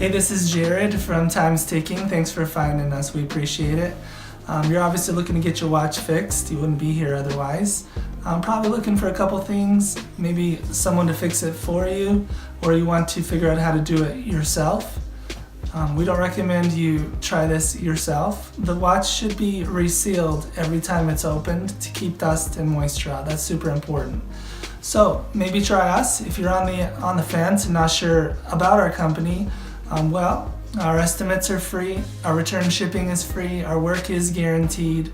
Hey, this is Jared from Time's Ticking. Thanks for finding us. We appreciate it. You're obviously looking to get your watch fixed. You wouldn't be here otherwise. Probably looking for a couple things, maybe someone to fix it for you, or you want to figure out how to do it yourself. We don't recommend you try this yourself. The watch should be resealed every time it's opened to keep dust and moisture out. That's super important. So maybe try us. If you're on the fence and not sure about our company, well, our estimates are free, our return shipping is free, our work is guaranteed.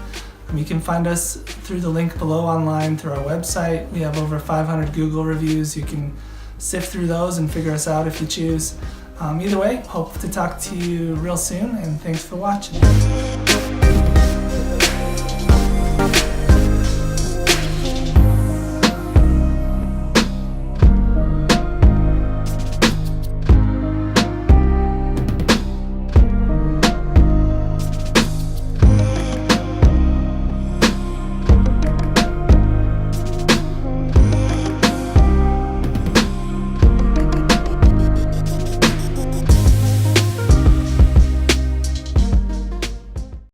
You can find us through the link below online through our website. We have over 500 Google reviews. You can sift through those and figure us out if you choose. Either way, hope to talk to you real soon, and thanks for watching.